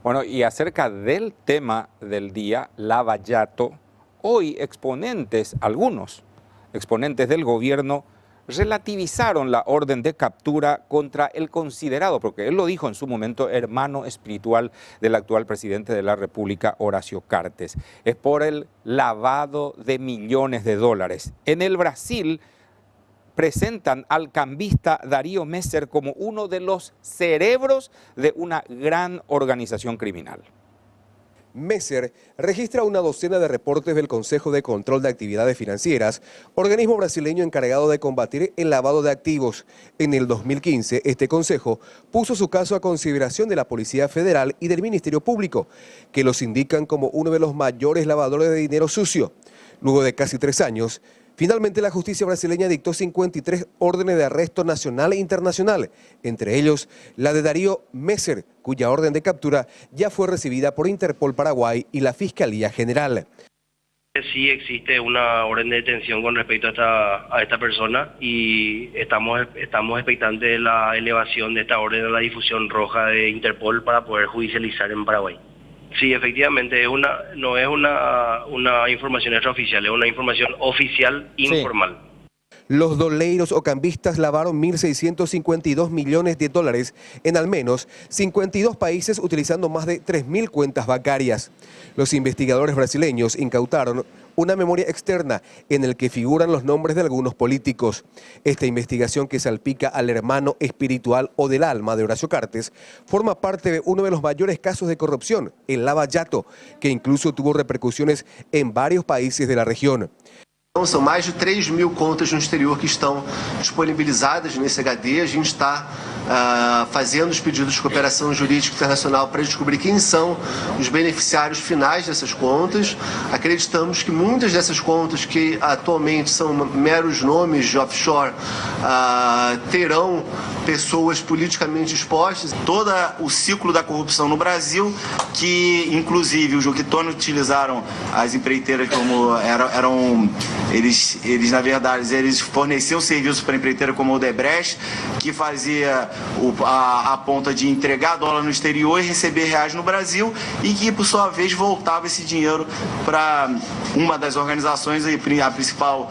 Bueno, y acerca del tema del día, Lavallato, hoy algunos exponentes del gobierno, relativizaron la orden de captura contra el considerado, porque él lo dijo en su momento, hermano espiritual del actual presidente de la República, Horacio Cartes. Es por el lavado de millones de dólares. En el Brasil presentan al cambista Darío Messer como uno de los cerebros de una gran organización criminal. Messer registra una docena de reportes del Consejo de Control de Actividades Financieras, organismo brasileño encargado de combatir el lavado de activos. En el 2015, este consejo puso su caso a consideración de la Policía Federal y del Ministerio Público, que los indican como uno de los mayores lavadores de dinero sucio. Luego de casi 3 años, finalmente la justicia brasileña dictó 53 órdenes de arresto nacional e internacional, entre ellos la de Darío Messer, cuya orden de captura ya fue recibida por Interpol Paraguay y la Fiscalía General. Sí existe una orden de detención con respecto a esta persona y estamos expectantes de la elevación de esta orden a la difusión roja de Interpol para poder judicializar en Paraguay. Sí, efectivamente, no es una información extraoficial, es una información oficial informal. Los doleiros o cambistas lavaron 1.652 millones de dólares en al menos 52 países utilizando más de 3.000 cuentas bancarias. Los investigadores brasileños incautaron una memoria externa en el que figuran los nombres de algunos políticos. Esta investigación, que salpica al hermano espiritual o del alma de Horacio Cartes, forma parte de uno de los mayores casos de corrupción, el Lavallato, que incluso tuvo repercusiones en varios países de la región. São mais de 3.000 contas no exterior que estão disponibilizadas nesse HD. A gente está fazendo os pedidos de cooperação jurídica internacional para descobrir quem são os beneficiários finais dessas contas. Acreditamos que muitas dessas contas, que atualmente são meros nomes de offshore, terão pessoas politicamente expostas. Todo o ciclo da corrupção no Brasil, que inclusive os que utilizaram as empreiteiras como eles na verdade, eles forneciam serviços para a empreiteira como o Odebrecht, que fazia a ponta de entregar dólar no exterior e receber reais no Brasil, e que, por sua vez, voltava esse dinheiro para uma das organizações, a principal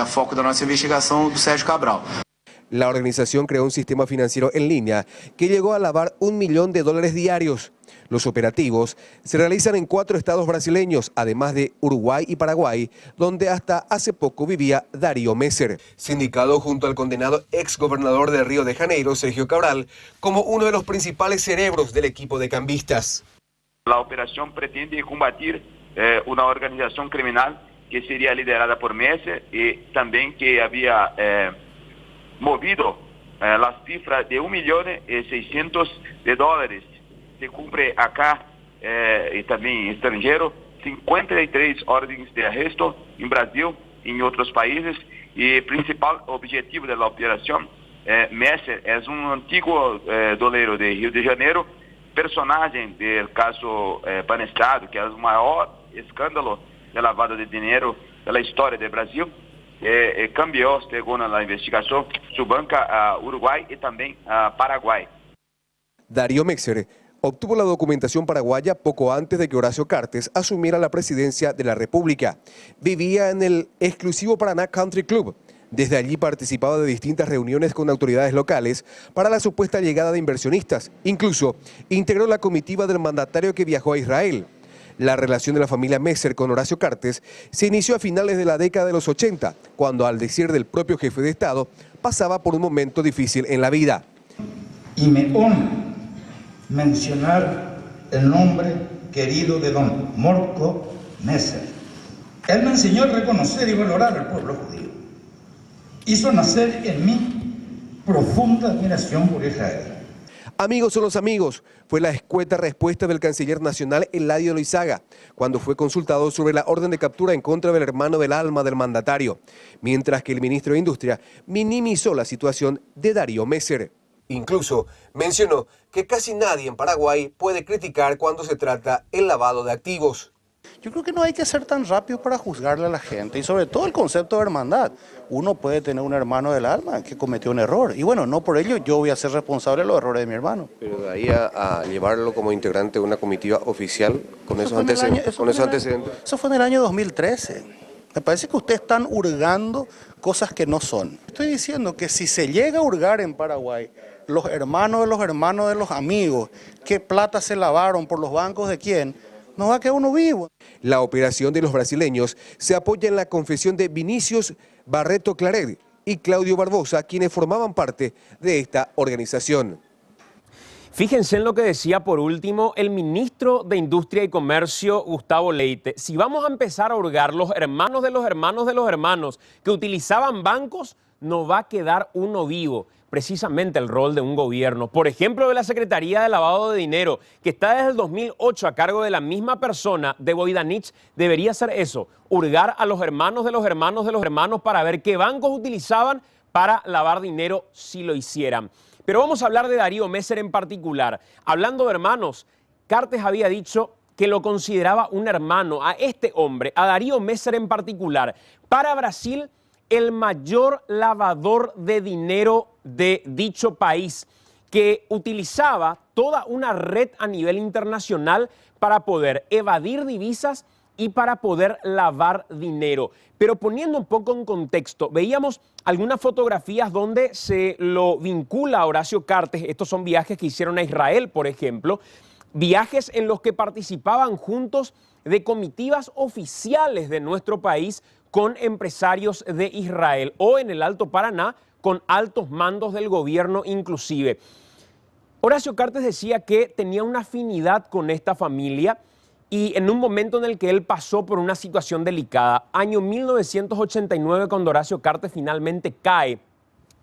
foco da nossa investigação, do Sérgio Cabral. La organización creó un sistema financiero en línea que llegó a lavar $1 millón diarios. Los operativos se realizan en 4 estados brasileños, además de Uruguay y Paraguay, donde hasta hace poco vivía Darío Messer, sindicado junto al condenado exgobernador de Río de Janeiro, Sergio Cabral, como uno de los principales cerebros del equipo de cambistas. La operación pretende combatir una organización criminal que sería liderada por Messer y también que había movido las cifras de $1.600.000. Se cumple acá y también extranjero 53 órdenes de arresto en Brasil y en otros países, y el principal objetivo de la operación, Messer es un antiguo dolero de Río de Janeiro, personaje del caso Banestado, que es el mayor escándalo de lavado de dinero de la historia de Brasil. Cambió, según la investigación, su banca a Uruguay y también a Paraguay. Darío Messer obtuvo la documentación paraguaya poco antes de que Horacio Cartes asumiera la presidencia de la República. Vivía en el exclusivo Paraná Country Club. Desde allí participaba de distintas reuniones con autoridades locales para la supuesta llegada de inversionistas. Incluso integró la comitiva del mandatario que viajó a Israel. La relación de la familia Messer con Horacio Cartes se inició a finales de la década de los 80, cuando, al decir del propio jefe de Estado, pasaba por un momento difícil en la vida. Y me honra mencionar el nombre querido de don Morco Messer. Él me enseñó a reconocer y valorar al pueblo judío. Hizo nacer en mí profunda admiración por Israel. Amigos son los amigos, fue la escueta respuesta del canciller nacional Eladio Loizaga cuando fue consultado sobre la orden de captura en contra del hermano del alma del mandatario, mientras que el ministro de Industria minimizó la situación de Darío Messer. Incluso mencionó que casi nadie en Paraguay puede criticar cuando se trata el lavado de activos. Yo creo que no hay que ser tan rápido para juzgarle a la gente y sobre todo el concepto de hermandad. Uno puede tener un hermano del alma que cometió un error y bueno, no por ello yo voy a ser responsable de los errores de mi hermano. Pero de ahí a llevarlo como integrante de una comitiva oficial con esos antecedentes. Eso fue en el año 2013. Me parece que ustedes están hurgando cosas que no son. Estoy diciendo que si se llega a hurgar en Paraguay, los hermanos de los amigos, qué plata se lavaron por los bancos de quién, no va a quedar uno vivo. La operación de los brasileños se apoya en la confesión de Vinicius Barreto Claret y Claudio Barbosa, quienes formaban parte de esta organización. Fíjense en lo que decía por último el ministro de Industria y Comercio, Gustavo Leite. Si vamos a empezar a hurgar los hermanos de los hermanos de los hermanos que utilizaban bancos, no va a quedar uno vivo. Precisamente el rol de un gobierno, por ejemplo de la Secretaría de Lavado de Dinero, que está desde el 2008 a cargo de la misma persona, de Boidanich, debería ser eso, hurgar a los hermanos de los hermanos de los hermanos para ver qué bancos utilizaban para lavar dinero si lo hicieran. Pero vamos a hablar de Darío Messer en particular. Hablando de hermanos, Cartes había dicho que lo consideraba un hermano a este hombre, a Darío Messer en particular. Para Brasil, el mayor lavador de dinero de dicho país, que utilizaba toda una red a nivel internacional para poder evadir divisas y para poder lavar dinero. Pero poniendo un poco en contexto, veíamos algunas fotografías donde se lo vincula a Horacio Cartes. Estos son viajes que hicieron a Israel, por ejemplo, viajes en los que participaban juntos de comitivas oficiales de nuestro país con empresarios de Israel o en el Alto Paraná con altos mandos del gobierno inclusive. Horacio Cartes decía que tenía una afinidad con esta familia y en un momento en el que él pasó por una situación delicada, año 1989, cuando Horacio Cartes finalmente cae,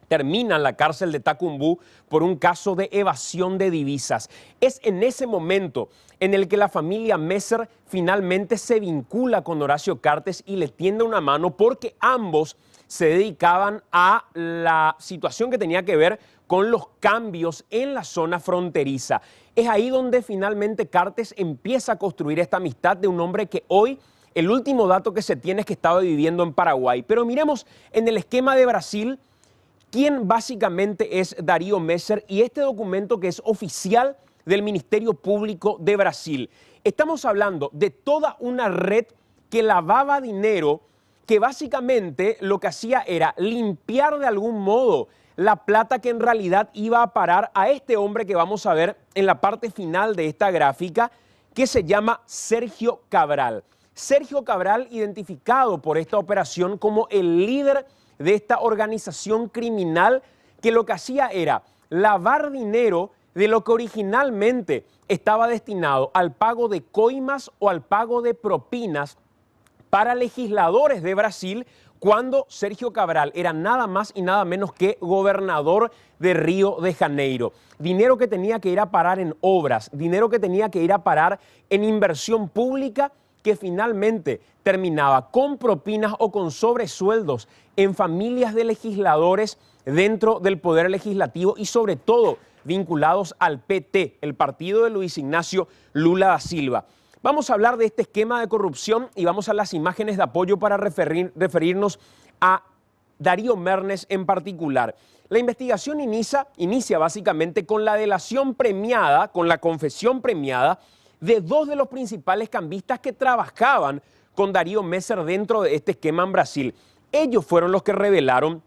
termina en la cárcel de Tacumbú por un caso de evasión de divisas. Es en ese momento en el que la familia Messer finalmente se vincula con Horacio Cartes y le tiende una mano porque ambos se dedicaban a la situación que tenía que ver con los cambios en la zona fronteriza. Es ahí donde finalmente Cartes empieza a construir esta amistad de un hombre que hoy, el último dato que se tiene es que estaba viviendo en Paraguay. Pero miremos en el esquema de Brasil, quién básicamente es Darío Messer y este documento que es oficial del Ministerio Público de Brasil. Estamos hablando de toda una red que lavaba dinero, que básicamente lo que hacía era limpiar de algún modo la plata que en realidad iba a parar a este hombre que vamos a ver en la parte final de esta gráfica, que se llama Sergio Cabral. Sergio Cabral, identificado por esta operación como el líder de esta organización criminal que lo que hacía era lavar dinero de lo que originalmente estaba destinado al pago de coimas o al pago de propinas para legisladores de Brasil cuando Sergio Cabral era nada más y nada menos que gobernador de Río de Janeiro. Dinero que tenía que ir a parar en obras, dinero que tenía que ir a parar en inversión pública que finalmente terminaba con propinas o con sobresueldos en familias de legisladores dentro del Poder Legislativo y sobre todo vinculados al PT, el partido de Luis Ignacio Lula da Silva. Vamos a hablar de este esquema de corrupción y vamos a las imágenes de apoyo para referirnos a Darío Mernes en particular. La investigación inicia básicamente con la delación premiada, con la confesión premiada de dos de los principales cambistas que trabajaban con Darío Messer dentro de este esquema en Brasil. Ellos fueron los que revelaron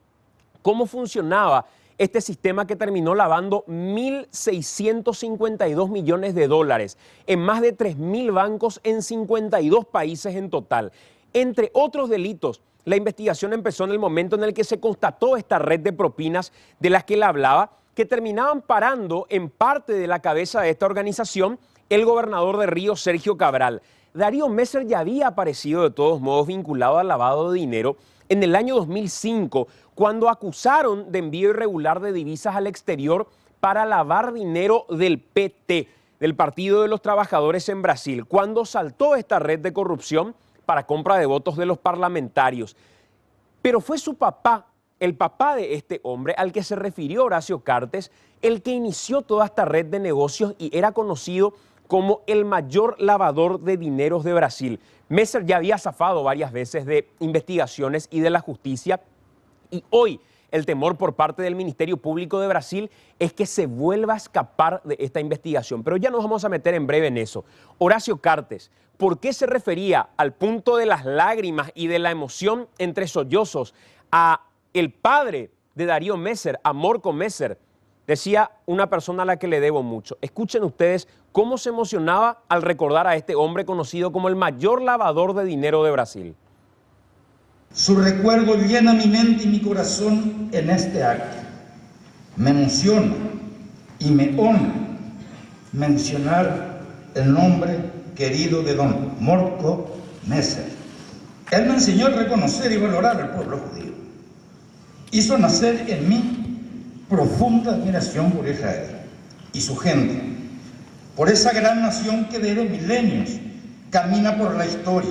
cómo funcionaba este sistema que terminó lavando 1.652 millones de dólares en más de 3.000 bancos en 52 países en total. Entre otros delitos, la investigación empezó en el momento en el que se constató esta red de propinas de las que él hablaba, que terminaban parando en parte de la cabeza de esta organización el gobernador de Río, Sergio Cabral. Darío Messer ya había aparecido de todos modos vinculado al lavado de dinero en el año 2005, cuando acusaron de envío irregular de divisas al exterior para lavar dinero del PT, del Partido de los Trabajadores en Brasil, cuando saltó esta red de corrupción para compra de votos de los parlamentarios. Pero fue su papá, el papá de este hombre, al que se refirió Horacio Cartes, el que inició toda esta red de negocios y era conocido como el mayor lavador de dineros de Brasil. Messer ya había zafado varias veces de investigaciones y de la justicia, y hoy el temor por parte del Ministerio Público de Brasil es que se vuelva a escapar de esta investigación. Pero ya nos vamos a meter en breve en eso. Horacio Cartes, ¿por qué se refería al punto de las lágrimas y de la emoción entre sollozos a el padre de Darío Messer, a Morco Messer? Decía una persona a la que le debo mucho. Escuchen ustedes cómo se emocionaba al recordar a este hombre conocido como el mayor lavador de dinero de Brasil. Su recuerdo llena mi mente y mi corazón en este acto. Me emociona y me honra mencionar el nombre querido de don Morco Messer. Él me enseñó a reconocer y valorar al pueblo judío. Hizo nacer en mí profunda admiración por Israel y su gente, por esa gran nación que desde milenios camina por la historia.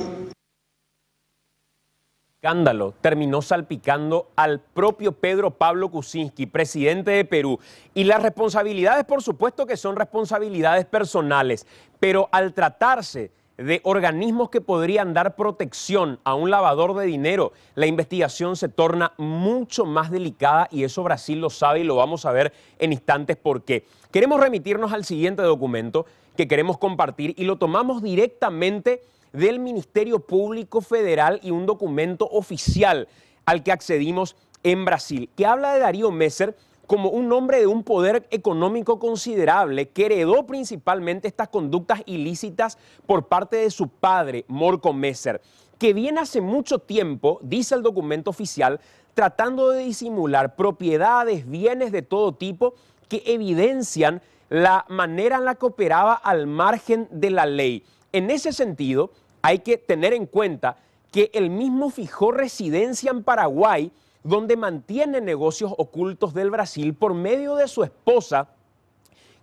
Escándalo terminó salpicando al propio Pedro Pablo Kuczynski, presidente de Perú. Y las responsabilidades, por supuesto que son responsabilidades personales, pero al tratarse de organismos que podrían dar protección a un lavador de dinero, la investigación se torna mucho más delicada y eso Brasil lo sabe y lo vamos a ver en instantes por qué. Queremos remitirnos al siguiente documento que queremos compartir y lo tomamos directamente del Ministerio Público Federal y un documento oficial al que accedimos en Brasil, que habla de Darío Messer como un hombre de un poder económico considerable que heredó principalmente estas conductas ilícitas por parte de su padre, Morco Messer, que viene hace mucho tiempo, dice el documento oficial, tratando de disimular propiedades, bienes de todo tipo que evidencian la manera en la que operaba al margen de la ley. En ese sentido, hay que tener en cuenta que él mismo fijó residencia en Paraguay, donde mantiene negocios ocultos del Brasil por medio de su esposa,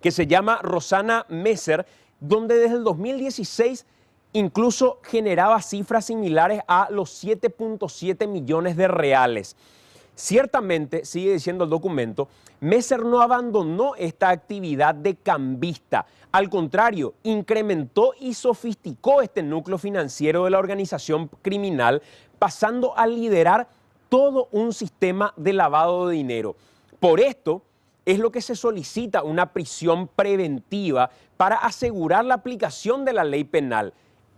que se llama Rosana Messer, donde desde el 2016 incluso generaba cifras similares a los 7.7 millones de reales. Ciertamente, sigue diciendo el documento, Messer no abandonó esta actividad de cambista. Al contrario, incrementó y sofisticó este núcleo financiero de la organización criminal, pasando a liderar todo un sistema de lavado de dinero. Por esto es lo que se solicita una prisión preventiva para asegurar la aplicación de la ley penal.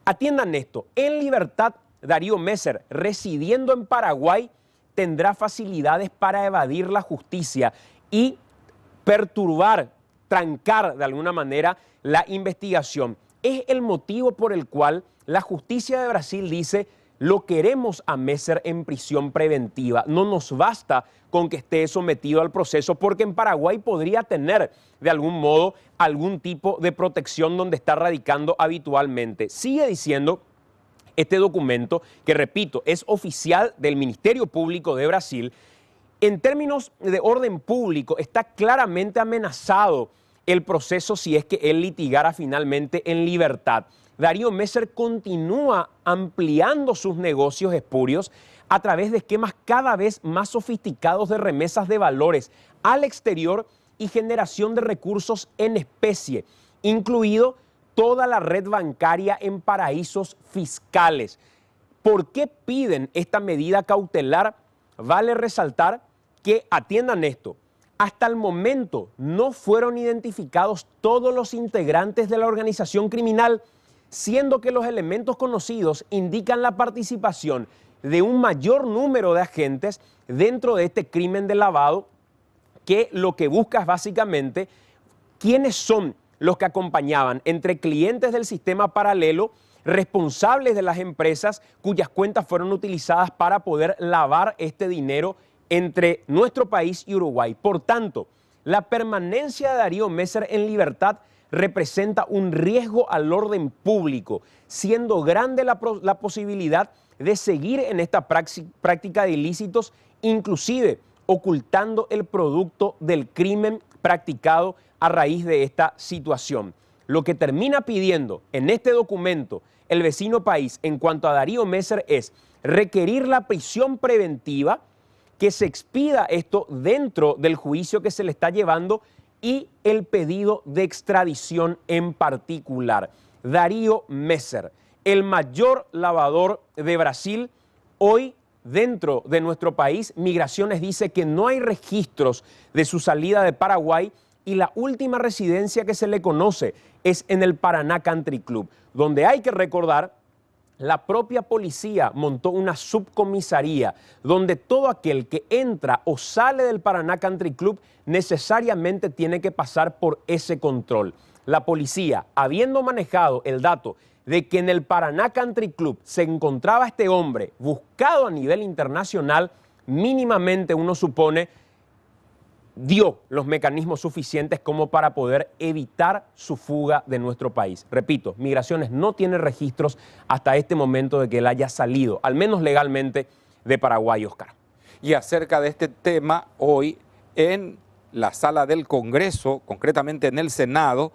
Atiendan esto, en libertad, Darío Messer, residiendo en Paraguay, tendrá facilidades para evadir la justicia y perturbar, trancar de alguna manera la investigación. Es el motivo por el cual la justicia de Brasil dice: lo queremos a Messer en prisión preventiva. No nos basta con que esté sometido al proceso, porque en Paraguay podría tener de algún modo algún tipo de protección donde está radicando habitualmente. Sigue diciendo este documento, que repito, es oficial del Ministerio Público de Brasil. En términos de orden público, está claramente amenazado el proceso si es que él litigara finalmente en libertad. Darío Messer continúa ampliando sus negocios espurios a través de esquemas cada vez más sofisticados de remesas de valores al exterior y generación de recursos en especie, incluido toda la red bancaria en paraísos fiscales. ¿Por qué piden esta medida cautelar? Vale resaltar que, atiendan esto, hasta el momento no fueron identificados todos los integrantes de la organización criminal, siendo que los elementos conocidos indican la participación de un mayor número de agentes dentro de este crimen de lavado, que lo que busca es básicamente quiénes son los que acompañaban entre clientes del sistema paralelo, responsables de las empresas cuyas cuentas fueron utilizadas para poder lavar este dinero entre nuestro país y Uruguay. Por tanto, la permanencia de Darío Messer en libertad representa un riesgo al orden público, siendo grande la posibilidad de seguir en esta práctica de ilícitos, inclusive ocultando el producto del crimen practicado a raíz de esta situación. Lo que termina pidiendo en este documento el vecino país en cuanto a Darío Messer es requerir la prisión preventiva, que se expida esto dentro del juicio que se le está llevando y el pedido de extradición en particular. Darío Messer, el mayor lavador de Brasil, hoy dentro de nuestro país, Migraciones dice que no hay registros de su salida de Paraguay y la última residencia que se le conoce es en el Paraná Country Club, donde hay que recordar, la propia policía montó una subcomisaría donde todo aquel que entra o sale del Paraná Country Club necesariamente tiene que pasar por ese control. La policía, habiendo manejado el dato de que en el Paraná Country Club se encontraba este hombre buscado a nivel internacional, mínimamente uno supone dio los mecanismos suficientes como para poder evitar su fuga de nuestro país. Repito, Migraciones no tiene registros hasta este momento de que él haya salido, al menos legalmente, de Paraguay, Oscar. Y acerca de este tema, hoy en la sala del Congreso, concretamente en el Senado,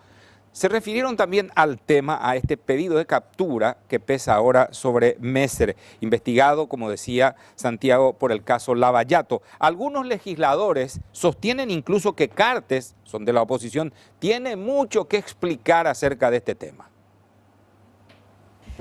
se refirieron también al tema, a este pedido de captura que pesa ahora sobre Messer, investigado, como decía Santiago, por el caso Lavallato. Algunos legisladores sostienen incluso que Cartes, son de la oposición, tiene mucho que explicar acerca de este tema.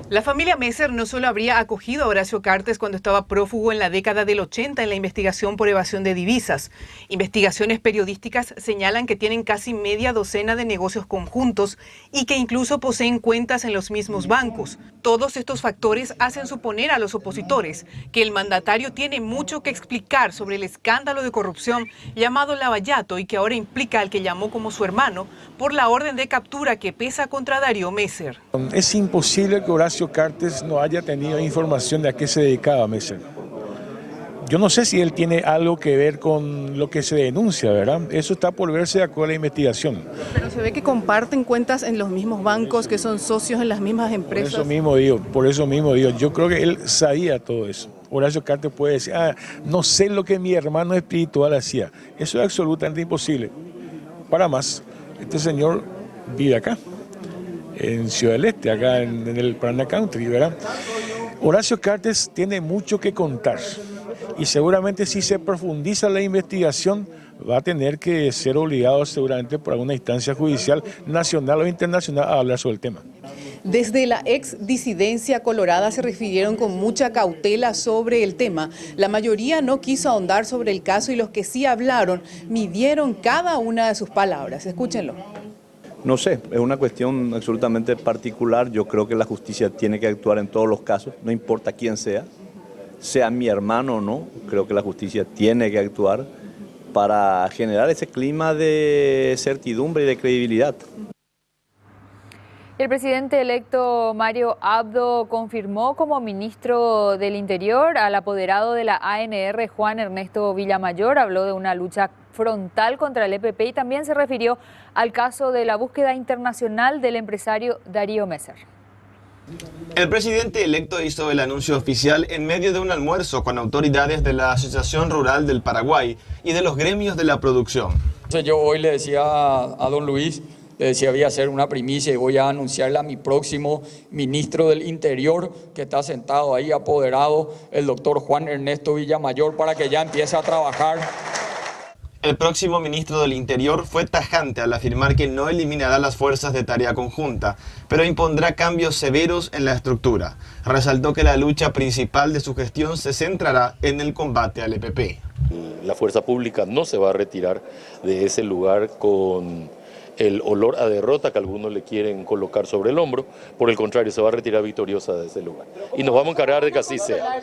La familia Messer no solo habría acogido a Horacio Cartes cuando estaba prófugo en la década del 80 en la investigación por evasión de divisas. Investigaciones periodísticas señalan que tienen casi media docena de negocios conjuntos y que incluso poseen cuentas en los mismos bancos. Todos estos factores hacen suponer a los opositores que el mandatario tiene mucho que explicar sobre el escándalo de corrupción llamado Lavallato y que ahora implica al que llamó como su hermano por la orden de captura que pesa contra Darío Messer. Es imposible que Horacio Cartes no haya tenido información de a qué se dedicaba Messer. Yo no sé si él tiene algo que ver con lo que se denuncia, ¿verdad? Eso está por verse de acuerdo a la investigación. Pero se ve que comparten cuentas en los mismos bancos, que son socios en las mismas empresas. Por eso mismo digo, yo creo que él sabía todo eso. Horacio Cartes puede decir, no sé lo que mi hermano espiritual hacía. Eso es absolutamente imposible. Para más, este señor vive acá, en Ciudad del Este, acá en el Paraná Country, ¿verdad? Horacio Cartes tiene mucho que contar y seguramente si se profundiza la investigación va a tener que ser obligado seguramente por alguna instancia judicial nacional o internacional a hablar sobre el tema. Desde la ex disidencia colorada se refirieron con mucha cautela sobre el tema. La mayoría no quiso ahondar sobre el caso y los que sí hablaron midieron cada una de sus palabras. Escúchenlo. No sé, es una cuestión absolutamente particular. Yo creo que la justicia tiene que actuar en todos los casos, no importa quién sea mi hermano o no. Creo que la justicia tiene que actuar para generar ese clima de certidumbre y de credibilidad. El presidente electo Mario Abdo confirmó como ministro del Interior al apoderado de la ANR, Juan Ernesto Villamayor. Habló de una lucha frontal contra el EPP y también se refirió al caso de la búsqueda internacional del empresario Darío Messer. El presidente electo hizo el anuncio oficial en medio de un almuerzo con autoridades de la Asociación Rural del Paraguay y de los gremios de la producción. Yo hoy le decía a don Luis, le decía voy a hacer una primicia y voy a anunciarle a mi próximo ministro del Interior que está sentado ahí apoderado, el doctor Juan Ernesto Villamayor, para que ya empiece a trabajar. El próximo ministro del Interior fue tajante al afirmar que no eliminará las fuerzas de tarea conjunta, pero impondrá cambios severos en la estructura. Resaltó que la lucha principal de su gestión se centrará en el combate al EPP. La fuerza pública no se va a retirar de ese lugar con el olor a derrota que algunos le quieren colocar sobre el hombro, por el contrario, se va a retirar victoriosa de ese lugar. Y nos vamos a encargar de que así sea.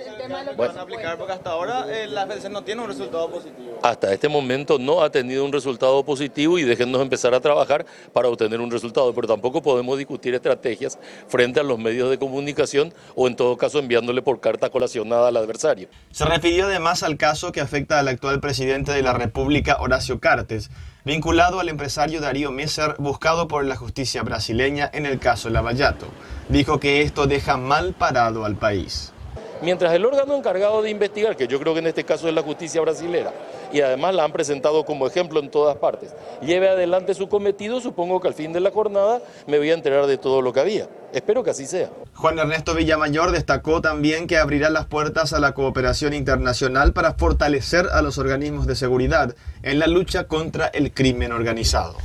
Bueno, porque hasta ahora la FDC no tiene un resultado positivo. Hasta este momento no ha tenido un resultado positivo y déjennos empezar a trabajar para obtener un resultado, pero tampoco podemos discutir estrategias frente a los medios de comunicación o en todo caso enviándole por carta colacionada al adversario. Se refirió además al caso que afecta al actual presidente de la República, Horacio Cartes, vinculado al empresario Darío Messer, buscado por la justicia brasileña en el caso Lavallato. Dijo que esto deja mal parado al país. Mientras el órgano encargado de investigar, que yo creo que en este caso es la justicia brasilera, y además la han presentado como ejemplo en todas partes, lleve adelante su cometido, supongo que al fin de la jornada me voy a enterar de todo lo que había. Espero que así sea. Juan Ernesto Villamayor destacó también que abrirá las puertas a la cooperación internacional para fortalecer a los organismos de seguridad en la lucha contra el crimen organizado.